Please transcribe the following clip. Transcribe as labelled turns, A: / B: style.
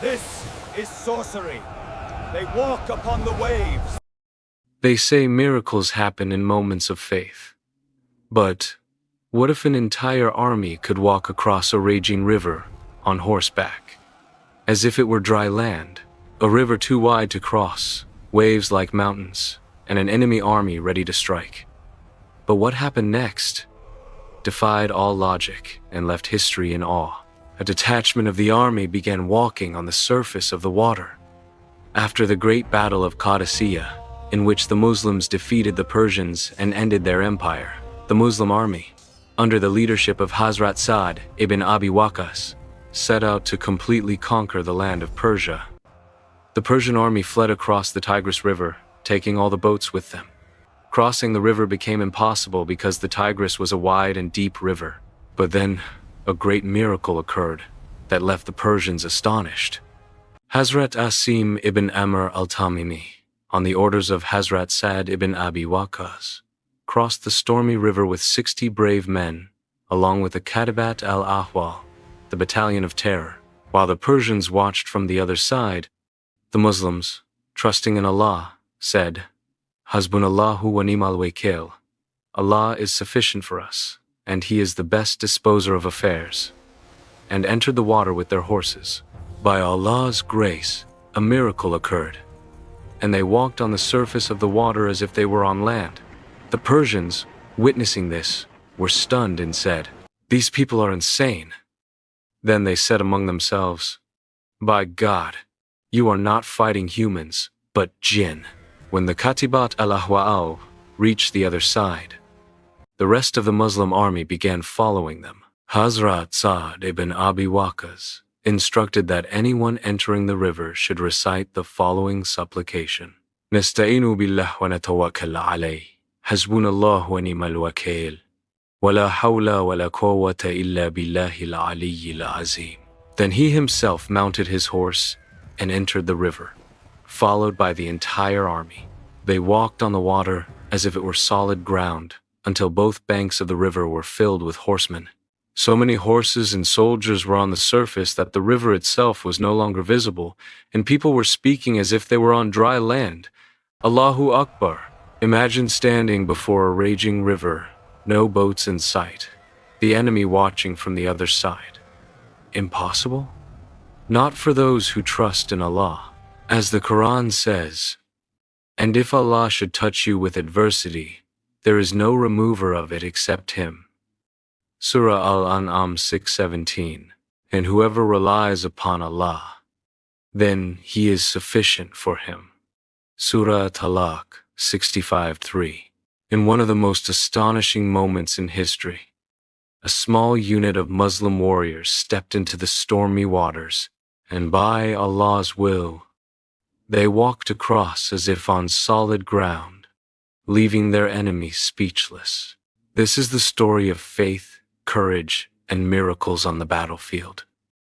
A: This is sorcery. They walk upon the waves.
B: They say miracles happen in moments of faith. But what if an entire army could walk across a raging river on horseback? As if it were dry land, a river too wide to cross, waves like mountains, and an enemy army ready to strike. But what happened next defied all logic and left history in awe. A detachment of the army began walking on the surface of the water. After the great Battle of Qadisiyyah, in which the Muslims defeated the Persians and ended their empire, the Muslim army, under the leadership of Hazrat Sa'd ibn Abi Waqqas, set out to completely conquer the land of Persia. The Persian army fled across the Tigris River, taking all the boats with them. Crossing the river became impossible because the Tigris was a wide and deep river. But then, a great miracle occurred that left the Persians astonished. Hazrat Asim ibn Amr al-Tamimi, on the orders of Hazrat Sa'd ibn Abi Waqqas, crossed the stormy river with 60 brave men, along with the Katibat al-Ahwal, the battalion of terror. While the Persians watched from the other side, the Muslims, trusting in Allah, said, Hasbunallahu wa ni'mal wakil. Allah is sufficient for us, and He is the best disposer of affairs, and entered the water with their horses. By Allah's grace, a miracle occurred, and they walked on the surface of the water as if they were on land. The Persians, witnessing this, were stunned and said, These people are insane. Then they said among themselves, By God, you are not fighting humans, but jinn. When the Katibat al-Ahwa'al reached the other side, the rest of the Muslim army began following them. Hazrat Sa'd ibn Abi Waqqas instructed that anyone entering the river should recite the following supplication. Nasta'inu billah wa natawakkal alayh. Hasbunallahu wa ni'mal wakil. Wa la hawla wa la quwwata illa billahi al-aliyyil azim. Then he himself mounted his horse and entered the river, followed by the entire army. They walked on the water as if it were solid ground, until both banks of the river were filled with horsemen. So many horses and soldiers were on the surface that the river itself was no longer visible, and people were speaking as if they were on dry land. Allahu Akbar. Imagine standing before a raging river, no boats in sight, the enemy watching from the other side. Impossible? Not for those who trust in Allah. As the Quran says, And if Allah should touch you with adversity, there is no remover of it except Him. Surah Al-An'am 6:17. And whoever relies upon Allah, then He is sufficient for him. Surah Talaq 65:3. In one of the most astonishing moments in history, a small unit of Muslim warriors stepped into the stormy waters, and by Allah's will, they walked across as if on solid ground, leaving their enemies speechless. This is the story of faith, courage, and miracles on the battlefield.